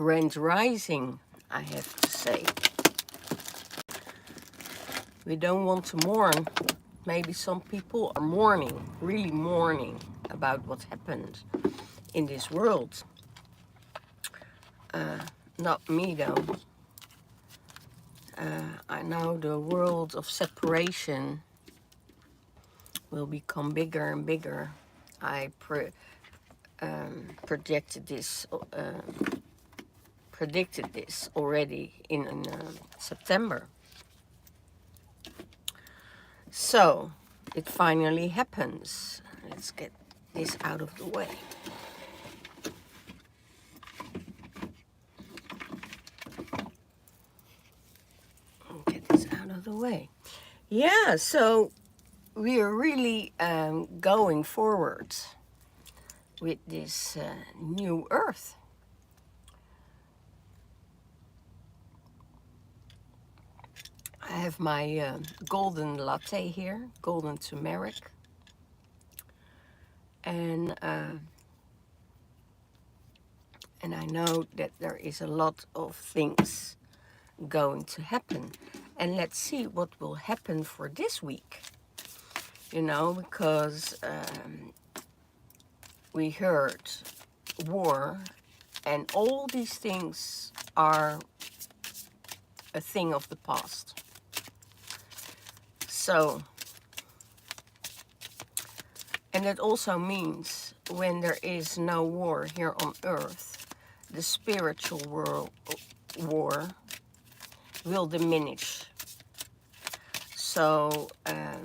Grand Rising, I have to say. We don't want to mourn. Maybe some people are mourning, really mourning about what happened in this world. Not me though. I know the world of separation will become bigger and bigger. I predicted this already in September. So it finally happens. Let's get this out of the way. Get this out of the way. Yeah, so we are really going forward with this new earth. I have my golden latte here, golden turmeric. And I know that there is a lot of things going to happen. And let's see what will happen for this week. You know, because we heard war, and all these things are a thing of the past. So, and that also means when there is no war here on earth, the spiritual war will diminish. So a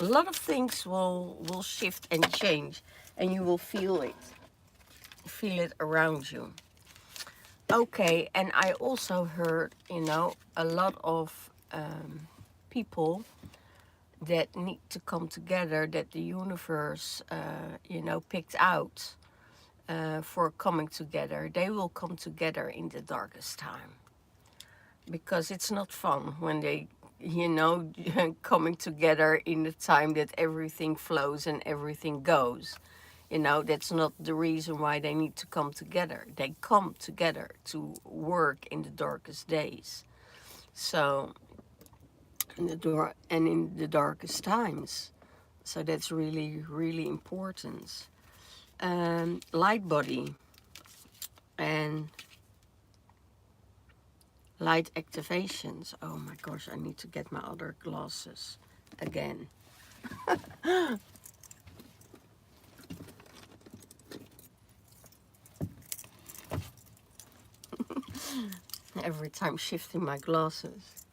lot of things will shift and change, and you will feel it around you. Okay, and I also heard, you know, a lot of people that need to come together, that the universe, you know, picked out for coming together. They will come together in the darkest time. Because it's not fun when they, you know, coming together in the time that everything flows and everything goes. You know, that's not the reason why they need to come together. They come together to work in the darkest days. So, in the darkest times. So that's really, really important. Light body and light activations. Oh my gosh, I need to get my other glasses again. Every time shifting my glasses.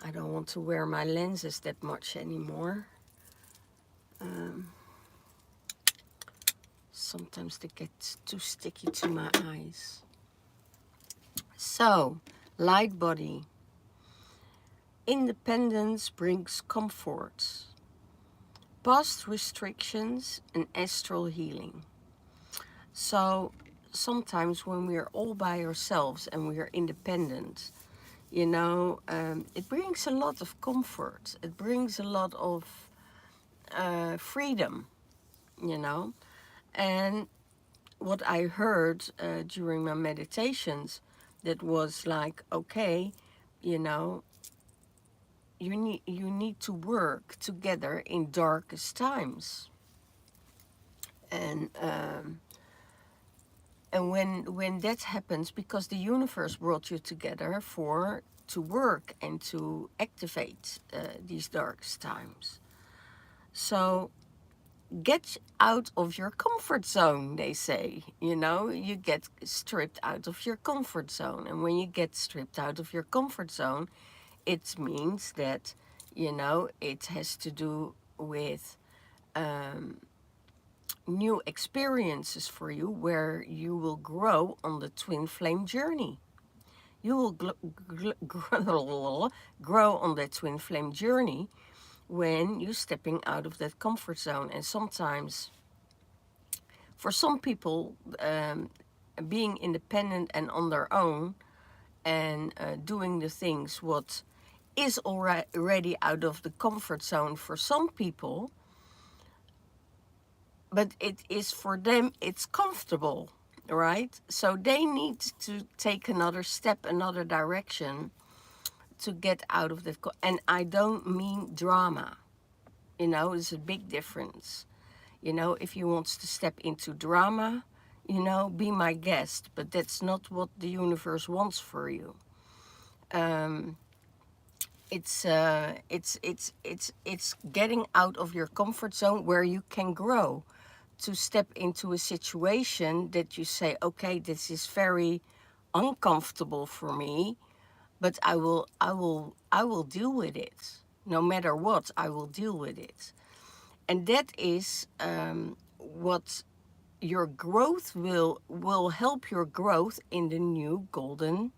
I don't want to wear my lenses that much anymore. Sometimes they get too sticky to my eyes. So, light body. Independence brings comfort. Past restrictions and astral healing. So, sometimes when we are all by ourselves and we are independent, you know, it brings a lot of comfort. It brings a lot of freedom, you know. And what I heard during my meditations, that was like, okay, you know, you need to work together in darkest times. And when that happens, because the universe brought you together to work and to activate these darkest times. So get out of your comfort zone, they say. You know, you get stripped out of your comfort zone. And when you get stripped out of your comfort zone, it means that, you know, it has to do with new experiences for you, where you will grow on the twin flame journey. You will grow on that twin flame journey when you're stepping out of that comfort zone. And sometimes, for some people, being independent and on their own and doing the things what is already out of the comfort zone for some people, but it is for them, it's comfortable. right? So they need to take another step, another direction to get out of that. And I don't mean drama. You know, there's a big difference. You know, if you want to step into drama, you know, be my guest. But that's not what the universe wants for you. Um, it's getting out of your comfort zone where you can grow, to step into a situation that you say, okay, this is very uncomfortable for me, but I will deal with it. No matter what, I will deal with it. And that is what your growth will help your growth in the new golden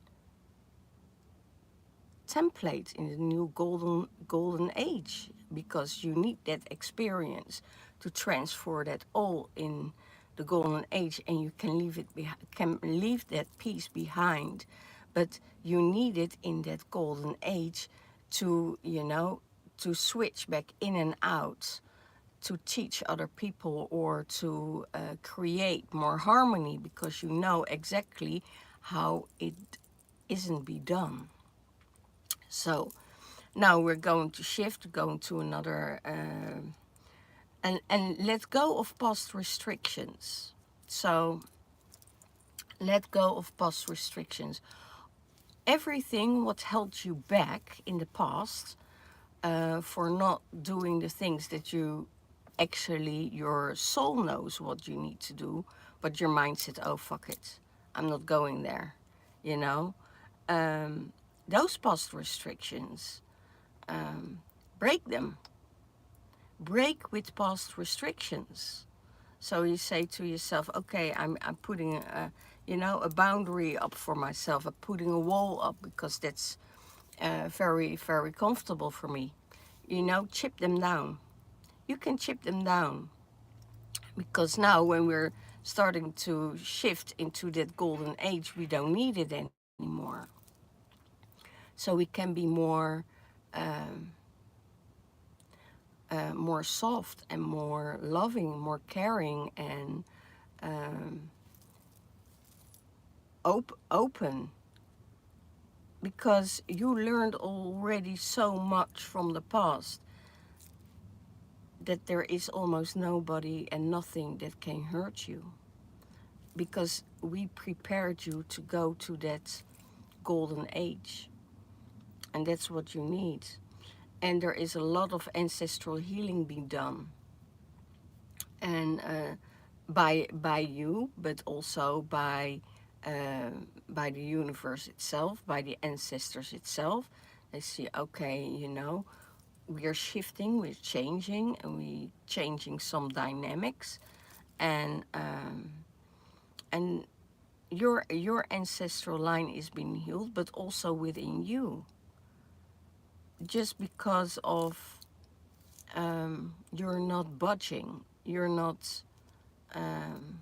template, in the new golden age, because you need that experience to transfer that all in the golden age, and you can leave it can leave that piece behind, but you need it in that golden age to, you know, to switch back in and out, to teach other people, or to create more harmony, because you know exactly how it isn't be done. So now we're going to shift, going to another, and let go of past restrictions. So let go of past restrictions. Everything what held you back in the past, for not doing the things that you actually, your soul knows what you need to do, but your mind said, oh, fuck it, I'm not going there, you know. Those past restrictions, break them. Break with past restrictions. So you say to yourself, okay, I'm putting you know, a boundary up for myself. I'm putting a wall up because that's very, very comfortable for me. You know, chip them down. You can chip them down, because now when we're starting to shift into that golden age, we don't need it anymore. So we can be um, more soft and more loving, more caring, and open, because you learned already so much from the past that there is almost nobody and nothing that can hurt you, because we prepared you to go to that golden age, and that's what you need. And there is a lot of ancestral healing being done, and by you, but also by the universe itself, by the ancestors itself. They see, okay, you know, we are shifting, we're changing, and we changing some dynamics, and your ancestral line is being healed, but also within you, just because of you're not budging, you're not. Um,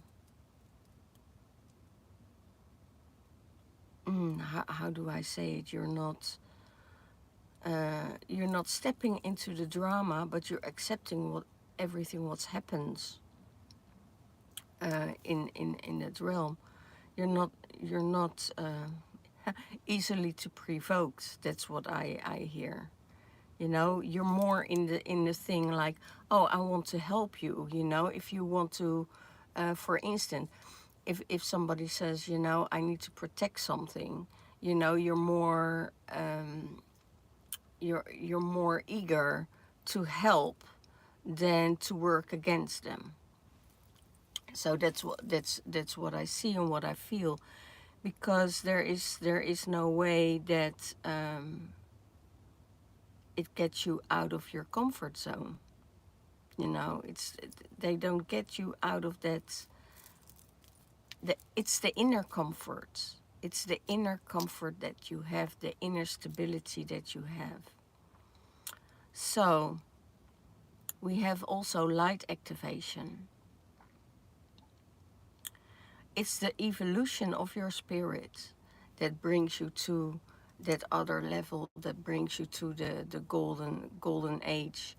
how do I say it? You're not stepping into the drama, but you're accepting what everything what happens in that realm. You're not easily to provoked. That's what I hear. You know, you're more in the thing like, oh, I want to help you. You know, if you want to, for instance, if somebody says, you know, I need to protect something, you know, you're more eager to help than to work against them. So that's what I see and what I feel, because there is no way that it gets you out of your comfort zone. You know, they don't get you out of that. It's the inner comfort. It's the inner comfort that you have, the inner stability that you have. So we have also light activation. It's the evolution of your spirit that brings you to that other level, that brings you to the golden age.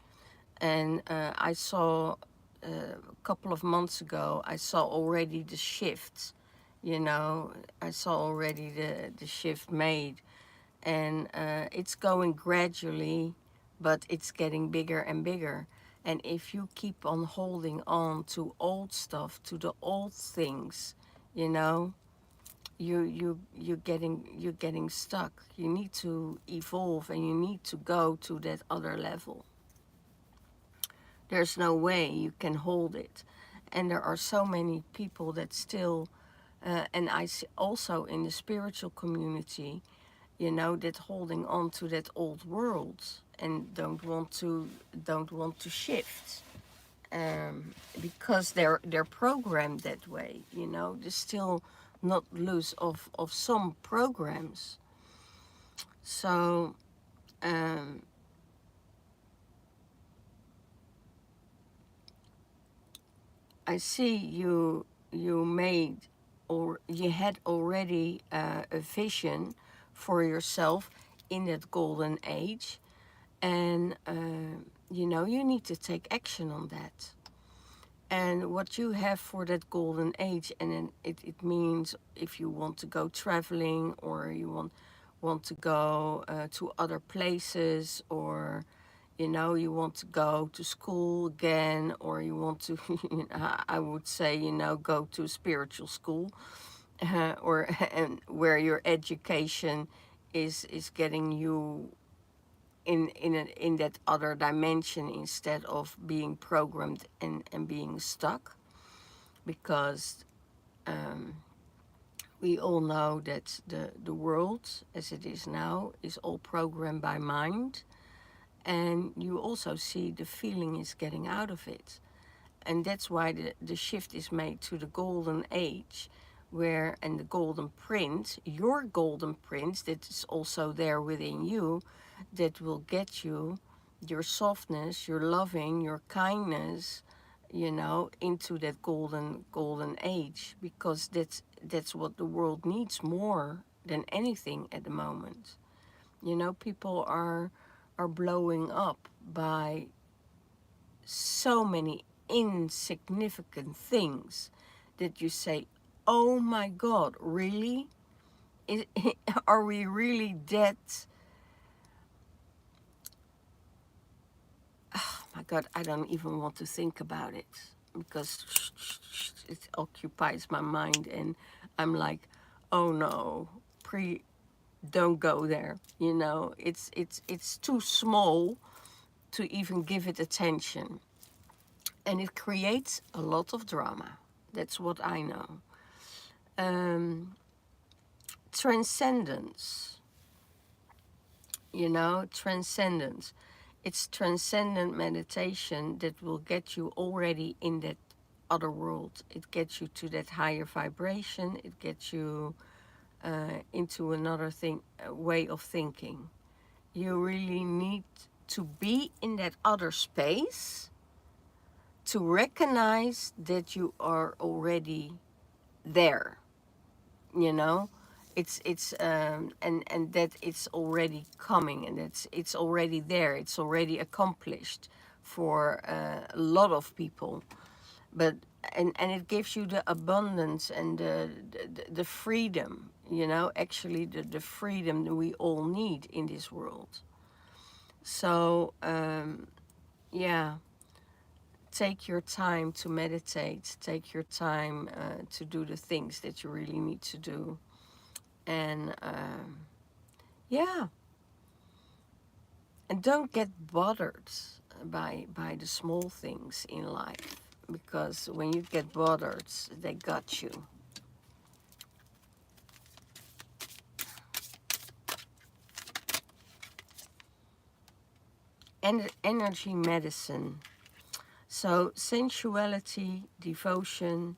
And I saw a couple of months ago, I saw already the shift You know, I saw already the shift made, and it's going gradually, but it's getting bigger and bigger. And if you keep on holding on to old stuff, to the old things, you know, you're getting stuck. You need to evolve, and you need to go to that other level. There's no way you can hold it. And there are so many people that still, and I see also in the spiritual community, you know, that holding on to that old world and don't want to shift, because they're programmed that way. You know, they're still not loose of some programs. So um, I see you made, or you had already a vision for yourself in that golden age, and you know, you need to take action on that. And what you have for that golden age, and then it means if you want to go traveling, or you want to go to other places, or you know, you want to go to school again, or you want to I would say, you know, go to spiritual school, or and where your education is getting you in that other dimension, instead of being programmed and being stuck. Because um, we all know that the world as it is now is all programmed by mind, and you also see the feeling is getting out of it. And that's why the shift is made to the golden age, where, and the golden print, your golden print that is also there within you, that will get you your softness, your loving, your kindness, you know, into that golden age. Because that's what the world needs more than anything at the moment. You know, people are blowing up by so many insignificant things that you say, oh my God, really? Is, are we really that? Oh my God, I don't even want to think about it, because it occupies my mind, and I'm like, oh no, don't go there. You know, it's too small to even give it attention, and it creates a lot of drama. That's what I know. Um, Transcendence, you know, transcendence. It's transcendent meditation that will get you already in that other world. It gets you to that higher vibration. It gets you into another way of thinking. You really need to be in that other space to recognize that you are already there. You know, and that it's already coming, and it's already there, it's already accomplished for a lot of people. But and it gives you the abundance and the freedom, you know, actually the freedom that we all need in this world. So yeah, take your time to meditate, take your time to do the things that you really need to do. And yeah, and don't get bothered by the small things in life, because when you get bothered, they got you. And energy medicine. So sensuality, devotion,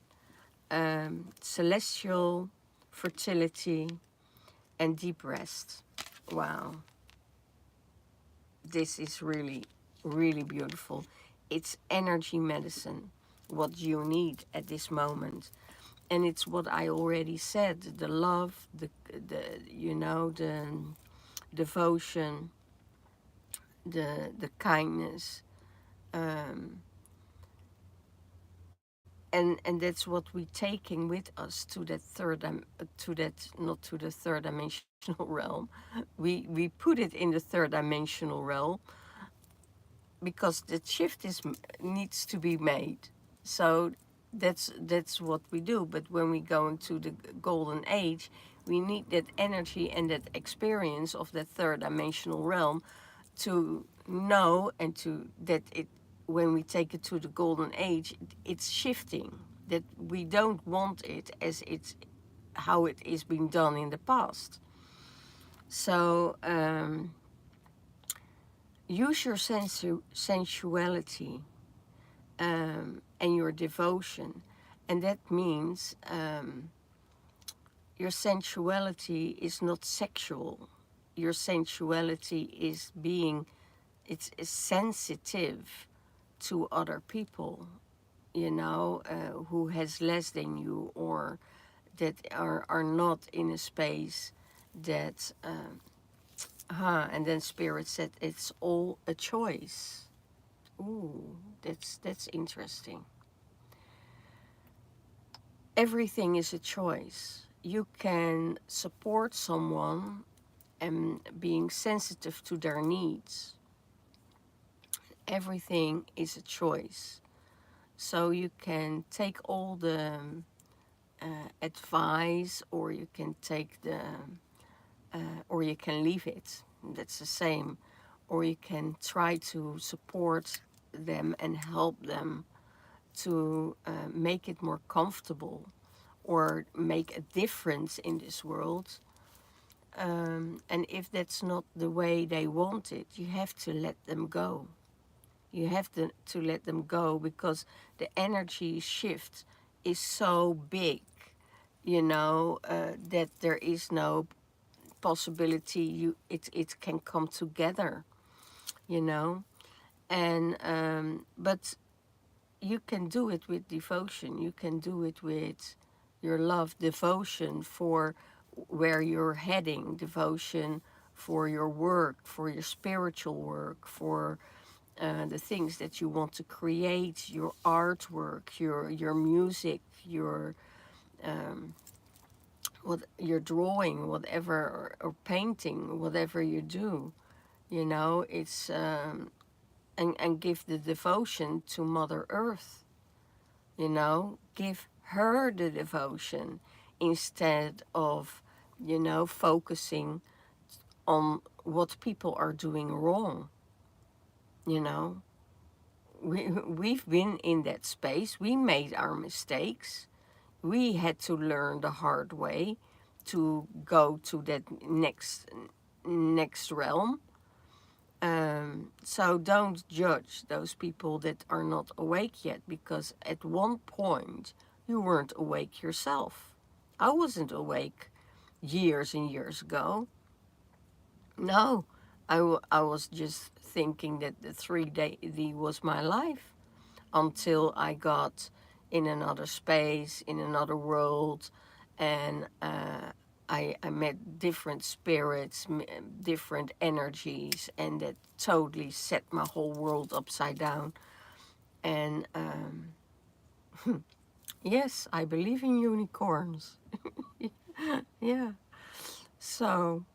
celestial fertility, and deep rest. Wow, this is really, really beautiful. It's energy medicine, what you need at this moment. And it's what I already said, the love, the you know, the devotion, the kindness, um, and that's what we're taking with us to that to that, not to the third dimensional realm. We put it in the third dimensional realm because the shift needs to be made. So that's what we do. But when we go into the golden age, we need that energy and that experience of that third dimensional realm to know, and to that it, when we take it to the golden age, it's shifting, that we don't want it as it's how it is being done in the past. So use your sensuality and your devotion, and that means your sensuality is not sexual. Your sensuality is being, it's sensitive to other people, you know, who has less than you, or that are not in a space that, and then Spirit said it's all a choice. Ooh, that's interesting. Everything is a choice. You can support someone and being sensitive to their needs. Everything is a choice. So you can take all the advice, or you can take the, or you can leave it. That's the same. Or you can try to support them and help them to make it more comfortable, or make a difference in this world. And if that's not the way they want it, you have to let them go. You have to let them go, because the energy shift is so big, you know, that there is no possibility it can come together, you know. And but you can do it with devotion. You can do it with your love, devotion for where you're heading, devotion for your work, for your spiritual work, for the things that you want to create, your artwork, your music, your what your drawing, whatever, or painting, whatever you do. You know, it's and give the devotion to Mother Earth. You know, give her the devotion instead of, you know, focusing on what people are doing wrong. You know, we've been in that space. We made our mistakes. We had to learn the hard way to go to that next realm. So don't judge those people that are not awake yet, because at one point you weren't awake yourself. I wasn't awake years and years ago. No, I was just thinking that the 3D was my life, until I got in another space, in another world, and I met different spirits, different energies, and that totally set my whole world upside down. And yes, I believe in unicorns. Yeah. So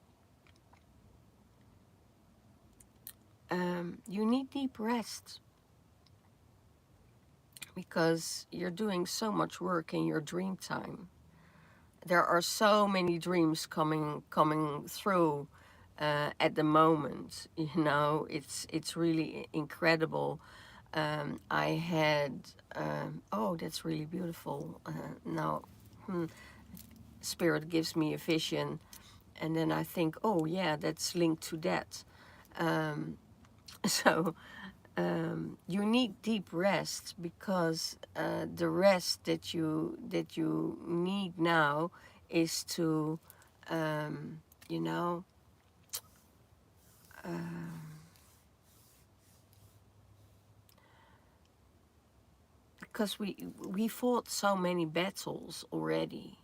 you need deep rest, because you're doing so much work in your dream time. There are so many dreams coming through at the moment. You know, it's really incredible. I had oh, that's really beautiful. Now, Spirit gives me a vision, and then I think, oh yeah, that's linked to that. So you need deep rest, because the rest that you need now is to, you know, because we fought so many battles already,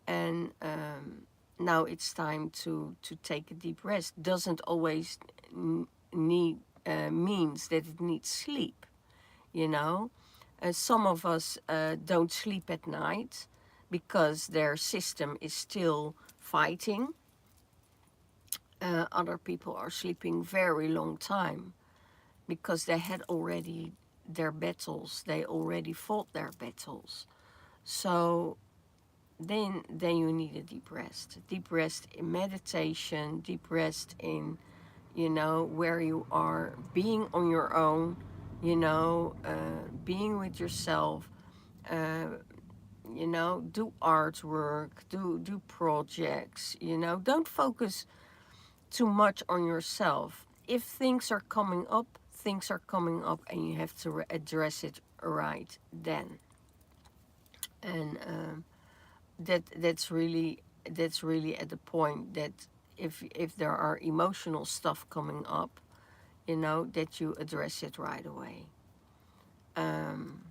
and now it's time to take a deep rest. Doesn't always need means that it needs sleep, you know. Some of us don't sleep at night because their system is still fighting. Other people are sleeping very long time because they had already their battles. They already fought their battles. So then you need a deep rest. Deep rest in meditation, deep rest in, you know, where you are being on your own, you know, being with yourself, uh, you know, do artwork, do projects, you know, don't focus too much on yourself. If things are coming up and you have to address it right then. And that's really at the point that if there are emotional stuff coming up, you know, that you address it right away. Um,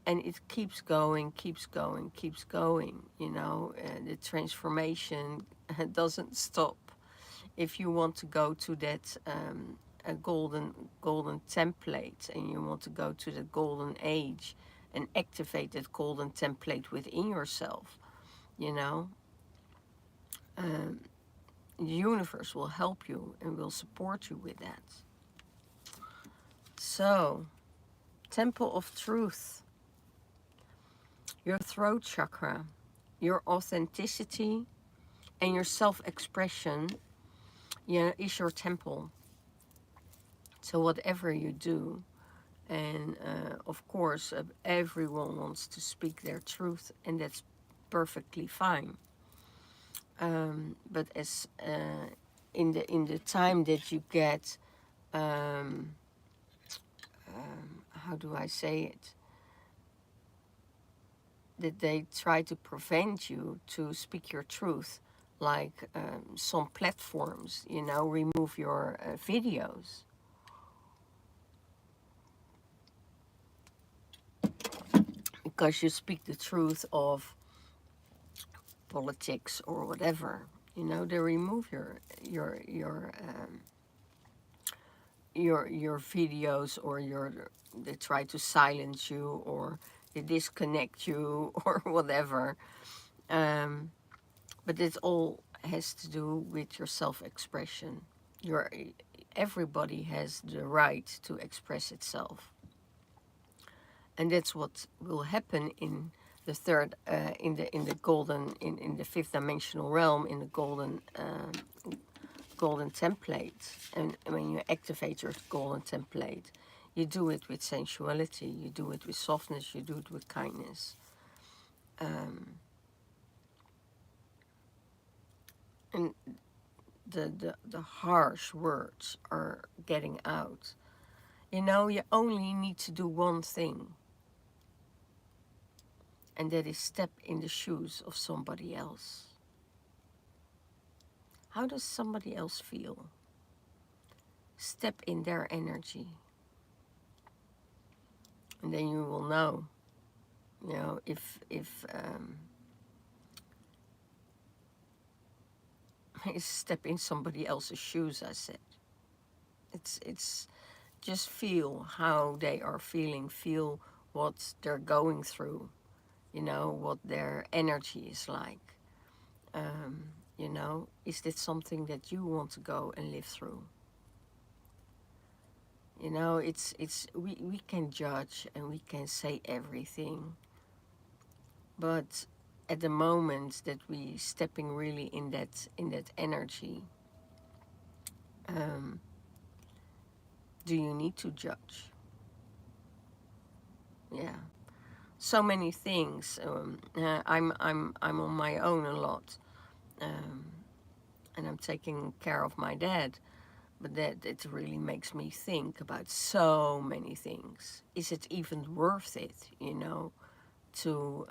and it keeps going, keeps going, keeps going, you know, the transformation doesn't stop. If you want to go to that a golden template, and you want to go to the golden age and activate that golden template within yourself, you know, um, the universe will help you and will support you with that. So, Temple of Truth, your throat chakra, your authenticity and your self-expression, yeah, is your temple. So whatever you do, and of course everyone wants to speak their truth, and that's perfectly fine. But as in the time that you get, um, how do I say it? That they try to prevent you to speak your truth, like some platforms, you know, remove your videos. Because you speak the truth of politics or whatever, you know, they remove your videos, or they try to silence you, or they disconnect you or whatever. But it all has to do with your self-expression. Your Everybody has the right to express itself, and that's what will happen in the third, in the golden, in the fifth dimensional realm, in the golden template. And when you activate your golden template, you do it with sensuality, you do it with softness, you do it with kindness. And the harsh words are getting out. You know, you only need to do one thing, and that is step in the shoes of somebody else. How does somebody else feel? Step in their energy, and then you will know, you know, if step in somebody else's shoes, I said. It's just feel how they are feeling, feel what they're going through, you know, what their energy is like. You know, is this something that you want to go and live through? You know, we can judge and we can say everything, but at the moment that we stepping really in that energy, do you need to judge? Yeah, so many things. I'm on my own a lot, and I'm taking care of my dad. But that it really makes me think about so many things. Is it even worth it, you know, to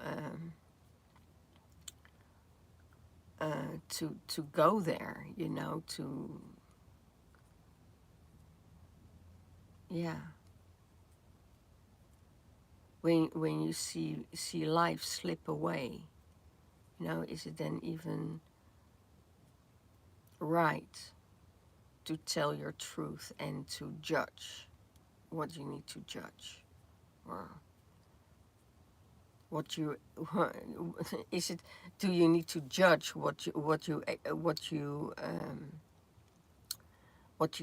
go there, you know, to, yeah. When you see life slip away, you know, is it then even right to tell your truth and to judge what you need to judge? or what you is it? Do you need to judge what you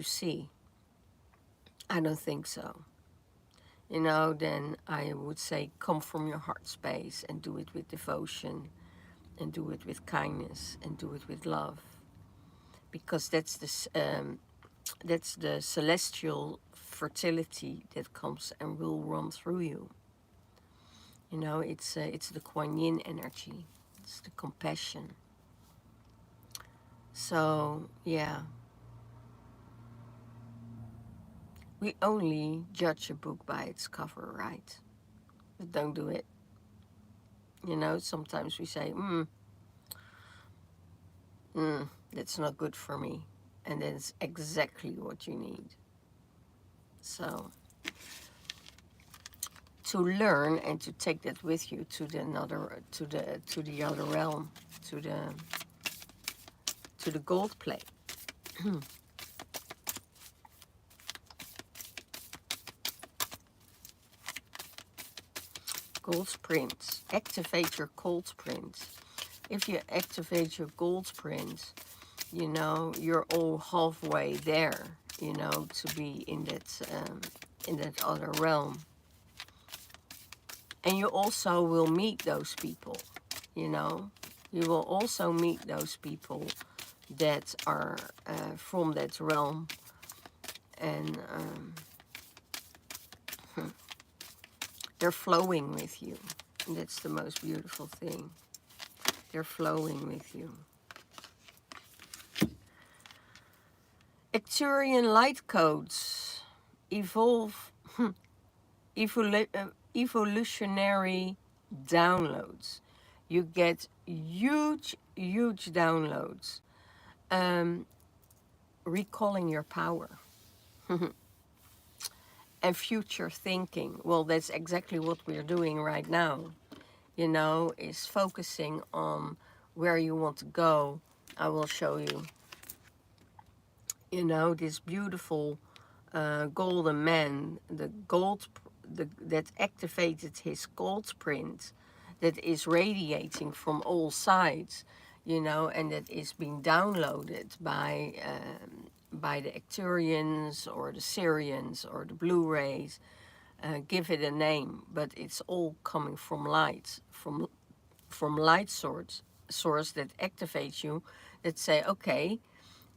see? I don't think so. You know, then I would say come from your heart space and do it with devotion, and do it with kindness, and do it with love, because that's the celestial fertility that comes and will run through you. You know, it's the Kuan Yin energy. It's the compassion. So, yeah. We only judge a book by its cover, right? But don't do it. You know, sometimes we say, that's not good for me. And that's exactly what you need. So, to learn and to take that with you to the other realm, to the gold plate. Gold prints. Activate your gold prints. If you activate your gold prints, you know, you're all halfway there, you know, to be in that other realm. And you also will meet those people, you know. You will also meet those people that are from that realm. And they're flowing with you. And that's the most beautiful thing. They're flowing with you. Acturian light codes. Evolutionary downloads. You get huge downloads. Recalling your power. And future thinking. Well, that's exactly what we're doing right now. You know, is focusing on where you want to go. I will show you. You know, this beautiful golden man, that activated his gold print, that is radiating from all sides, you know, and that is being downloaded by the Acturians or the Syrians or the Blu-rays. Give it a name, but it's all coming from light, from light source that activates you, that say, okay,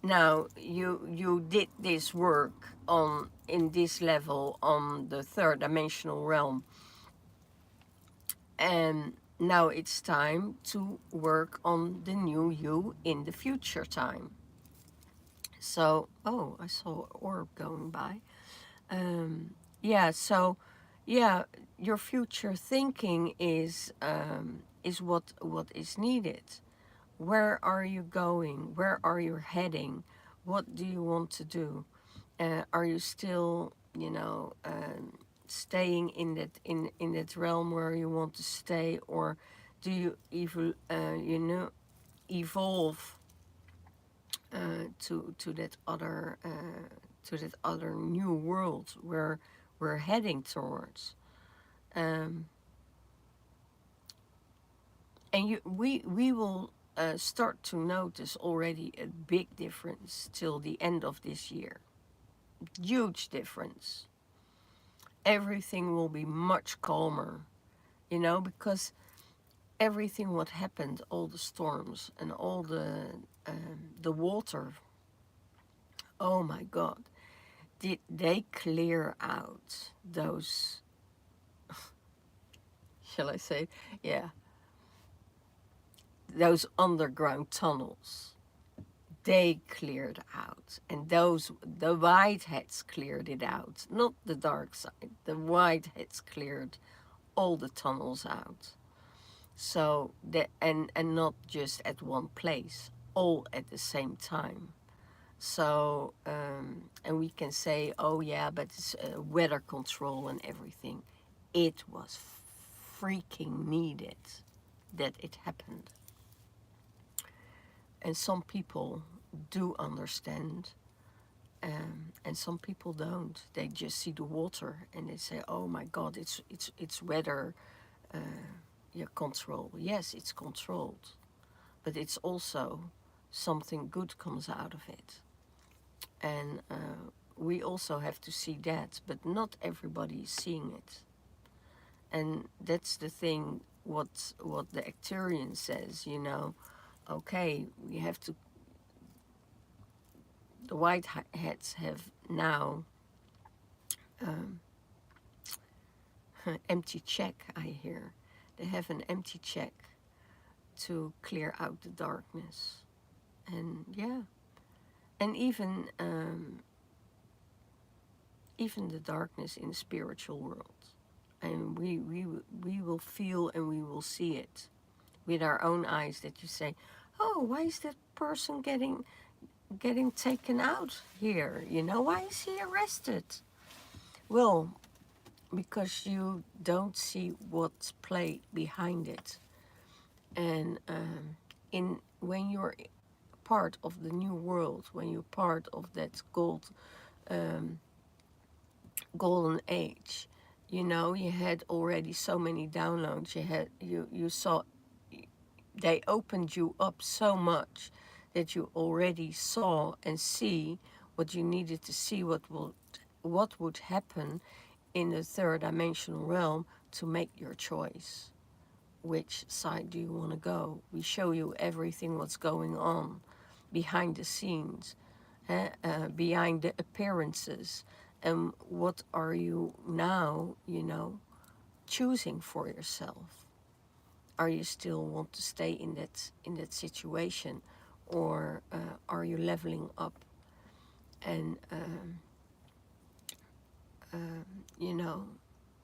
now you did this work in this level on the third dimensional realm, and now it's time to work on the new you in the future time. So, oh, I saw an orb going by. Yeah, so yeah, your future thinking is what is needed. Where are you going? Where are you heading? What do you want to do? Are you still, you know, staying in that realm where you want to stay, or do you evolve to that other new world where we're heading towards? And we will start to notice already a big difference till the end of this year. Huge difference. Everything will be much calmer, you know, because everything what happened, all the storms and all the water, oh my God, did they clear out those, shall I say, yeah, those underground tunnels. They cleared out, and the whiteheads cleared it out, not the dark side. The whiteheads cleared all the tunnels out. So and not just at one place, all at the same time. So and we can say, oh yeah, but it's weather control and everything. It was freaking needed that it happened. And some people do understand And some people don't. They just see the water and they say, "Oh my God, it's weather, control." Yes, it's controlled, but it's also something good comes out of it, and we also have to see that. But not everybody is seeing it, and that's the thing. What the Acturian says, okay, we have to. The white hats have now empty check, I hear. They have an empty check to clear out the darkness. And yeah, and even the darkness in the spiritual world. And we will feel and we will see it with our own eyes, that you say, "Oh, why is that person getting taken out here? Why is he arrested?" Well, because you don't see what's played behind it. And when you're part of the new world, when you're part of that golden age, you had already so many downloads. You saw, they opened you up so much that you already saw and see what you needed to see, what would happen in the third dimensional realm to make your choice. Which side do you want to go? We show you everything what's going on behind the scenes, behind the appearances, and what are you now, choosing for yourself? Are you still want to stay in that situation, or are you leveling up? And you know,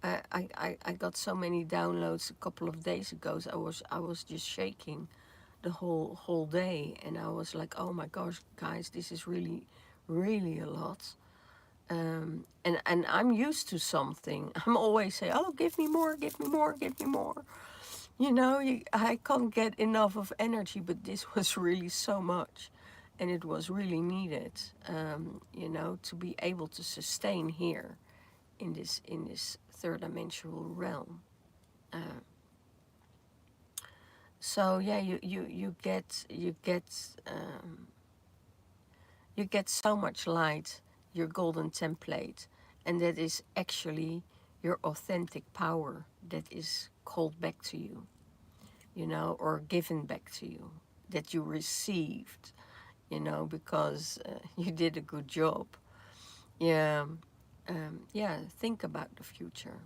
I got so many downloads a couple of days ago. So I was just shaking the whole day, and I was like, oh my gosh, guys, this is really, really a lot. And I'm used to something. I'm always saying, oh, give me more, give me more, give me more. I can't get enough of energy, but this was really so much, and it was really needed. To be able to sustain here in this third dimensional realm. So yeah, you get so much light, your golden template, and that is actually your authentic power that is called back to you, or given back to you, that you received, because you did a good job. Yeah, think about the future.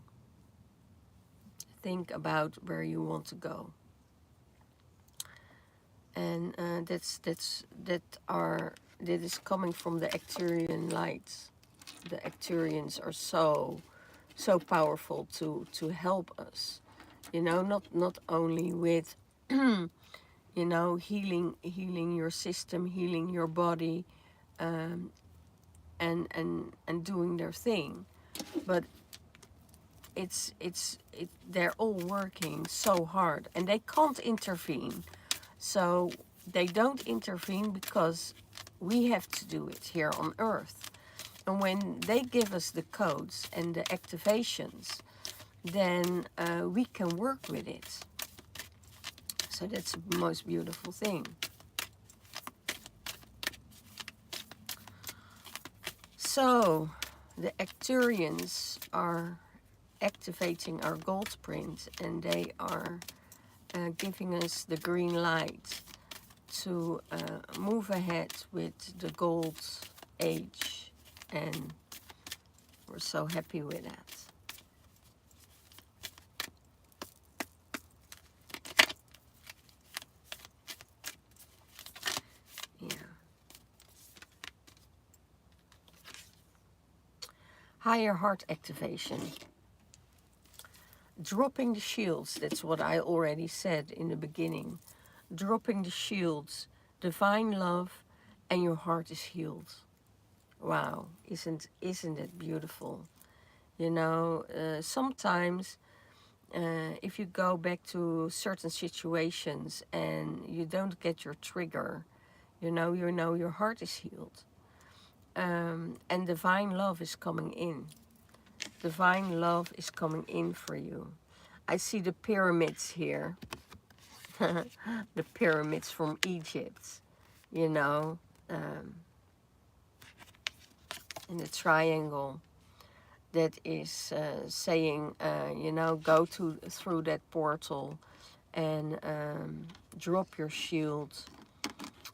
Think about where you want to go. And that is coming from the Acturian lights. The Acturians are so powerful to help us. Not only with healing your system, healing your body, and doing their thing, but they're all working so hard, and they can't intervene. So they don't intervene because we have to do it here on Earth. And when they give us the codes and the activations, then we can work with it. So that's the most beautiful thing. So the Acturians are activating our gold print, and they are giving us the green light to move ahead with the gold age, and we're so happy with that. Yeah. Higher heart activation. Dropping the shields, that's what I already said in the beginning. Dropping the shields, divine love, and your heart is healed. Wow, isn't it beautiful? Sometimes if you go back to certain situations and you don't get your trigger, your heart is healed. and divine love is coming in. Divine love is coming in for you. I see the pyramids here. The pyramids from Egypt, you know, in the triangle that is saying, you know, go through that portal and drop your shield,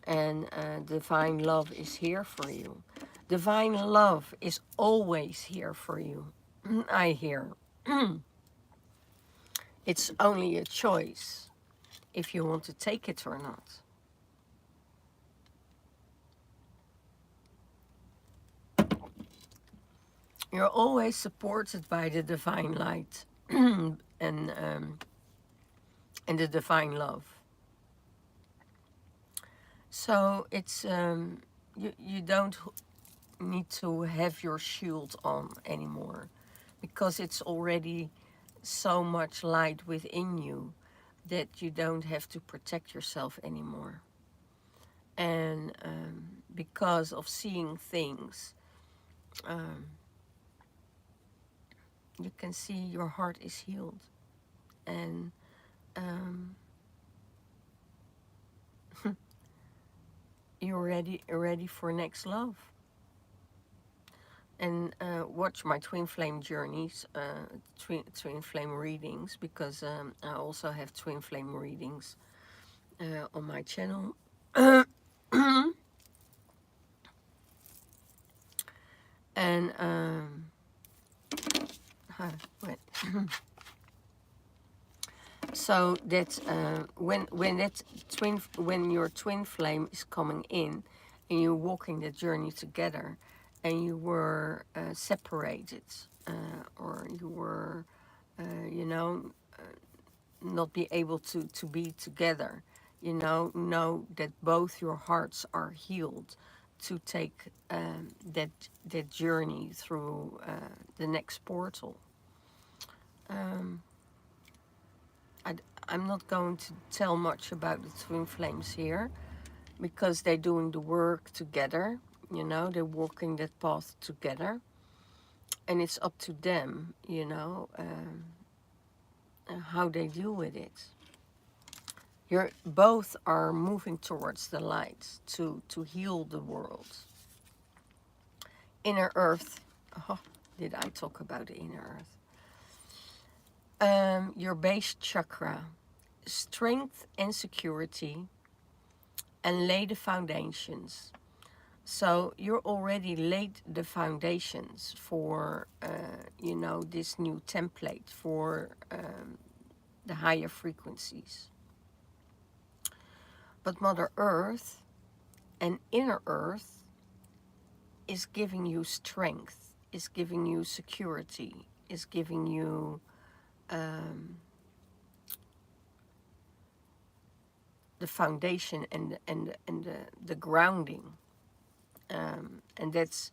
and divine love is here for you. Divine love is always here for you. I hear. It's only a choice if you want to take it or not. You're always supported by the divine light and the divine love. So it's you don't need to have your shield on anymore, because it's already so much light within you that you don't have to protect yourself anymore. And because of seeing things, you can see your heart is healed, and you're ready for next love. And watch my twin flame journeys, twin flame readings, because I also have twin flame readings on my channel. And wait. So that when your twin flame is coming in, and you're walking the journey together, and you were separated, or you were, you know, not be able to be together, you know that both your hearts are healed to take that journey through the next portal. I'm not going to tell much about the twin flames here, because they're doing the work together, you know, they're walking that path together, and it's up to them, you know, how they deal with it. Both are moving towards the light to heal the world. Inner Earth. Oh, did I talk about the inner Earth? Your base chakra, strength and security, and lay the foundations. So you're already laid the foundations for, you know, this new template for the higher frequencies. But Mother Earth and Inner Earth is giving you strength, is giving you security, is giving you the foundation and the grounding, and that's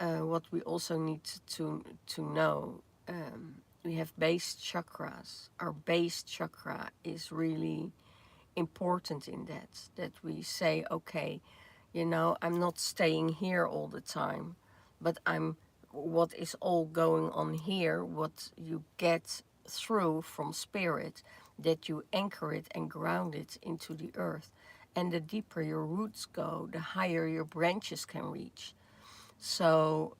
what we also need to know. We have base chakras. Our base chakra is really important in that we say, okay, you know, I'm not staying here all the time, but what is all going on here, what you get through from spirit, that you anchor it and ground it into the earth. And the deeper your roots go, the higher your branches can reach. So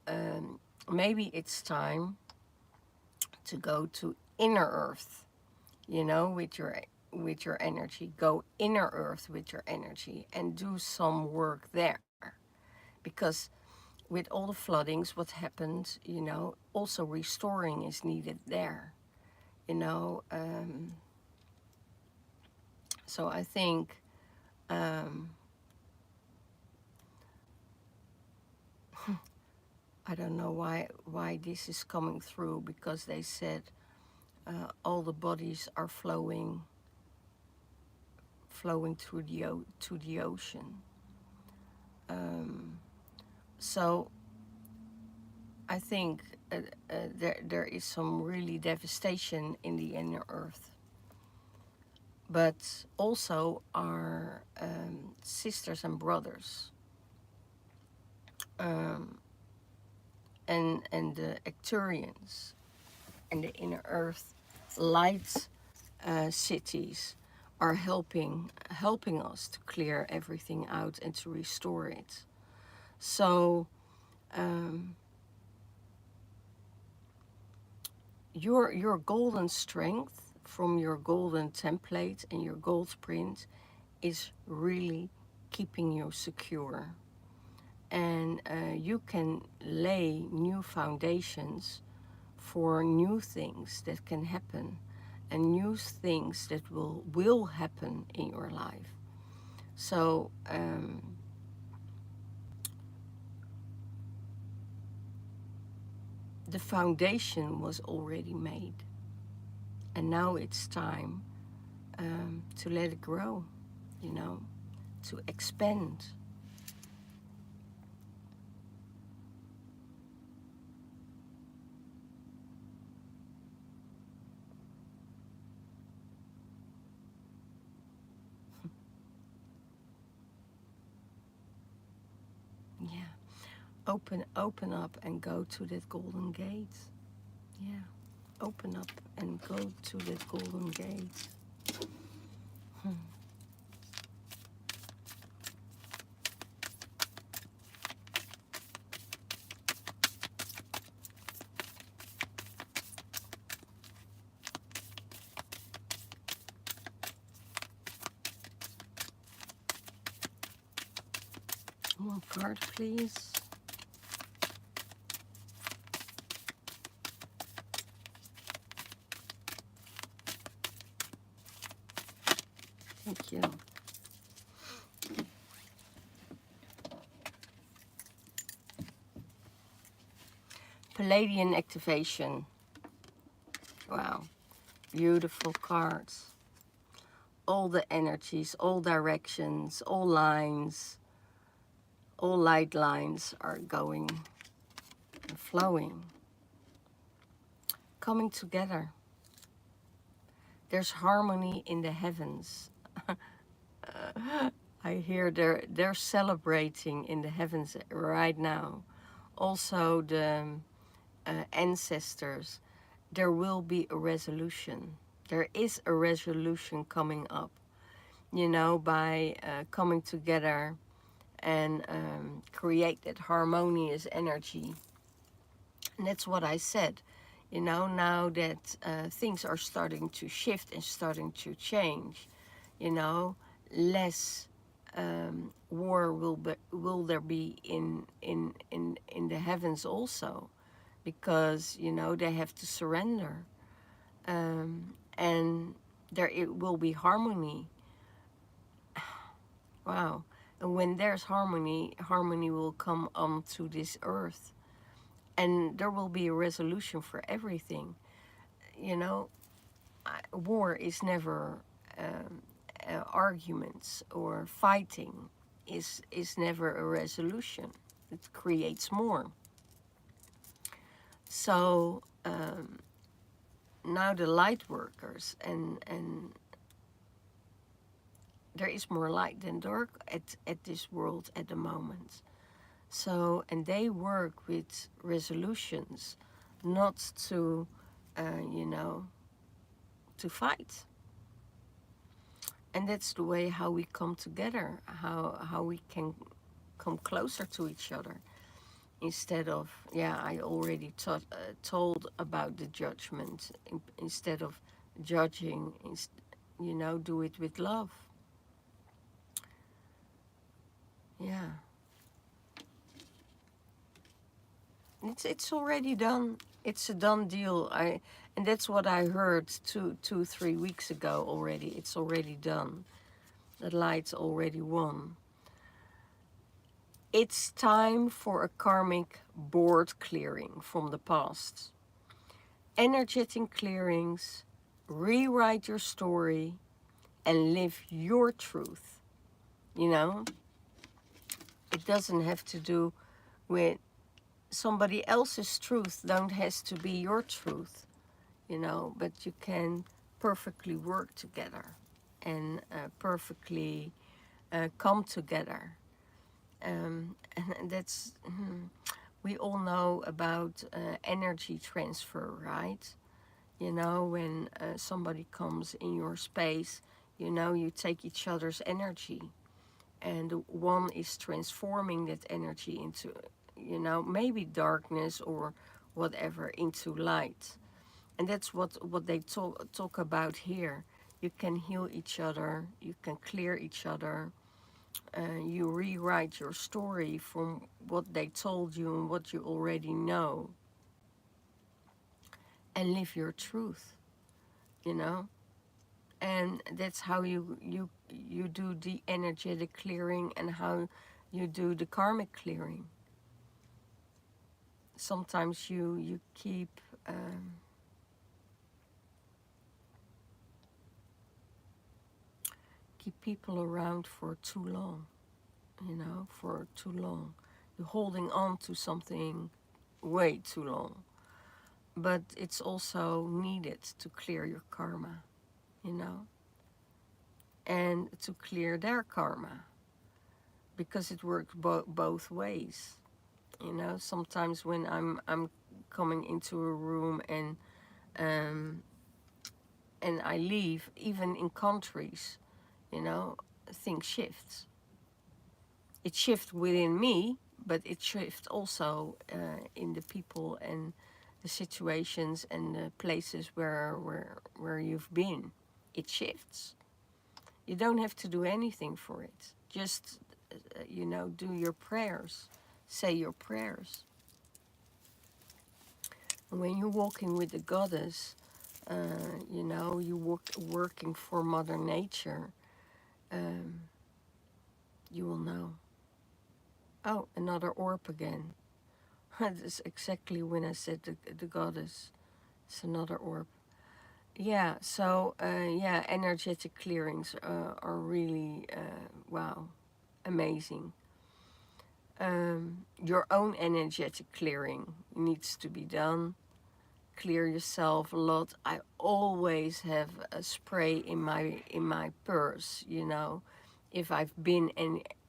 maybe it's time to go to inner earth, you know, with your energy. Go inner earth with your energy and do some work there. Because with all the floodings, what happened, you know, also restoring is needed there, you know. So I think I don't know why this is coming through, because they said all the bodies are flowing through to the ocean. So I think there is some really devastation in the inner earth. But also our sisters and brothers um, and the Acturians and the inner earth light cities are helping us to clear everything out and to restore it. So your golden strength from your golden template and your gold print is really keeping you secure, and you can lay new foundations for new things that can happen and new things that will happen in your life. So the foundation was already made, and now it's time to let it grow, you know, to expand. Yeah, open up and go to that golden gate. Yeah, open up and go to that golden gate. One card, please. Thank you. Palladian activation. Wow, beautiful cards. All the energies, all directions, all lines, all light lines are going and flowing, coming together. There's harmony in the heavens. I hear they're celebrating in the heavens right now. Also the ancestors. There will be a resolution. There is a resolution coming up, you know, by coming together and create that harmonious energy. And that's what I said, you know, now that things are starting to shift and starting to change, you know, less war will there be in the heavens also, because you know they have to surrender, and there it will be harmony. Wow. And when there's harmony, harmony will come onto this earth, and there will be a resolution for everything. You know, war is never arguments, or fighting is never a resolution. It creates more. So now the light workers, and there is more light than dark at this world at the moment. So, and they work with resolutions, not to, you know, to fight. And that's the way how we come together, how we can come closer to each other. Instead of, yeah, I already told about the judgment. Instead of judging, you know, do it with love. Yeah. It's already done. It's a done deal. And that's what I heard 3 weeks ago already. It's already done. The light's already won. It's time for a karmic board clearing from the past. Energetic clearings, rewrite your story, and live your truth. You know, it doesn't have to do with somebody else's truth. Don't has to be your truth, you know, but you can perfectly work together and perfectly come together And that's, we all know about energy transfer, right? You know, when somebody comes in your space, you know, you take each other's energy, and one is transforming that energy into, you know, maybe darkness or whatever, into light. And that's what they talk about here. You can heal each other, you can clear each other, you rewrite your story from what they told you and what you already know, and live your truth, you know. And that's how you do the energetic clearing, and how you do the karmic clearing. Sometimes you keep people around for too long, you know, for too long. You're holding on to something way too long. But it's also needed to clear your karma, you know, and to clear their karma, because it works both ways. You know, sometimes when I'm coming into a room um, and I leave, even in countries, you know, things shift. It shifts within me, but it shifts also in the people and the situations and the places where you've been. It shifts. You don't have to do anything for it. Just, you know, do your prayers. Say your prayers. And when you're walking with the goddess, you know, you working for Mother Nature, um, you will know. Oh, another orb again. That's exactly when I said the goddess. It's another orb. Yeah, so, yeah, energetic clearings are really, wow, amazing. Your own energetic clearing needs to be done. Clear yourself a lot. I always have a spray in my purse, you know, if I've been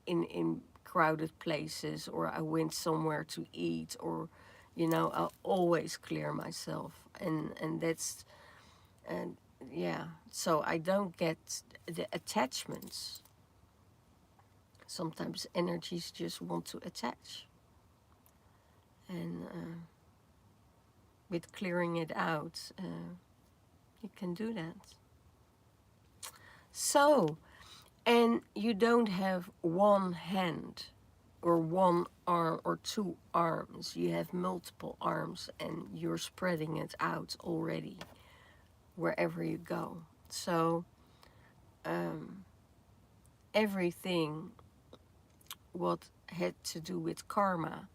in crowded places, or I went somewhere to eat, or, you know, I'll always clear myself, and that's, and yeah, so I don't get the attachments. Sometimes energies just want to attach, and with clearing it out, you can do that. So, and you don't have one hand or one arm or two arms. You have multiple arms, and you're spreading it out already wherever you go. So, everything what had to do with karma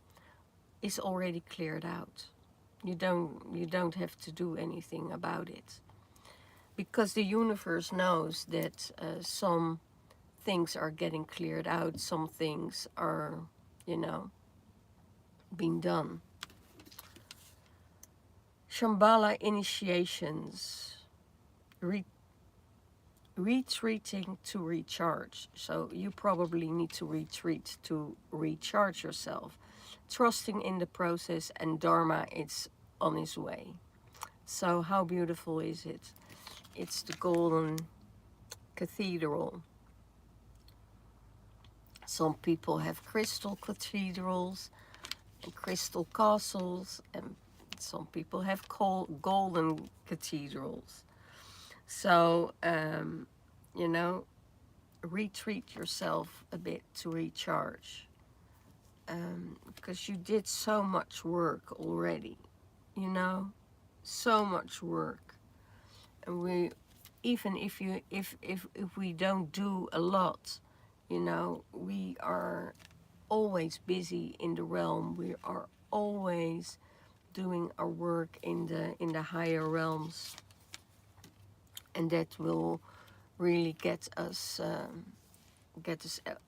is already cleared out. You don't have to do anything about it, because the universe knows that some things are getting cleared out, some things are, you know, being done. Shambhala initiations, retreating to recharge. So you probably need to retreat to recharge yourself, trusting in the process, and Dharma is on its way. So how beautiful is it? It's the golden cathedral. Some people have crystal cathedrals and crystal castles, and some people have golden cathedrals. So, you know, retreat yourself a bit to recharge, because you did so much work already, you know, so much work. And we, even if we don't do a lot, you know, we are always busy in the realm. We are always doing our work in the higher realms, and that will really get us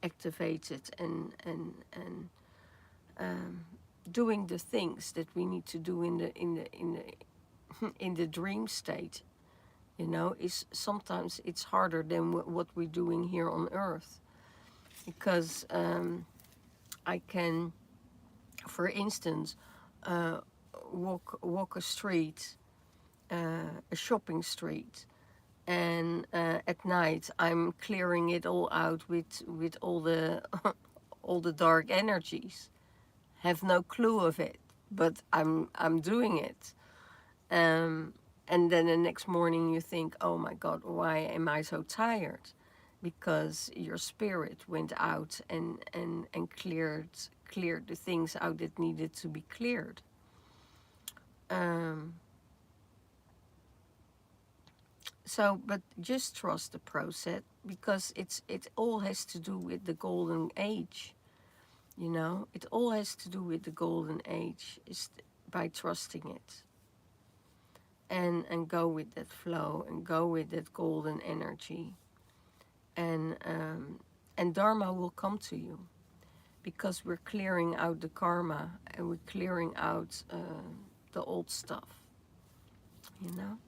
activated, and doing the things that we need to do in the dream state, you know, is sometimes it's harder than what we're doing here on earth, because I can, for instance, walk a street, a shopping street, and at night I'm clearing it all out with all the all the dark energies. Have no clue of it, but I'm doing it. And then the next morning you think, oh my God, why am I so tired? Because your spirit went out and cleared the things out that needed to be cleared. Um, so, but just trust the process, because it all has to do with the golden age. You know, it all has to do with the golden age, is by trusting it, and go with that flow and go with that golden energy, and Dharma will come to you, because we're clearing out the karma and we're clearing out the old stuff. You know,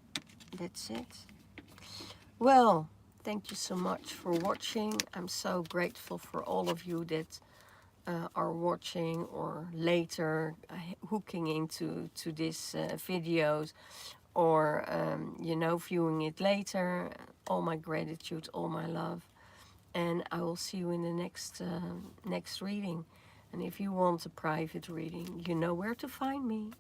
that's it. Well, thank you so much for watching. I'm so grateful for all of you that are watching or later hooking into this videos, or you know, viewing it later. All my gratitude, all my love, and I will see you in the next reading. And if you want a private reading, you know where to find me.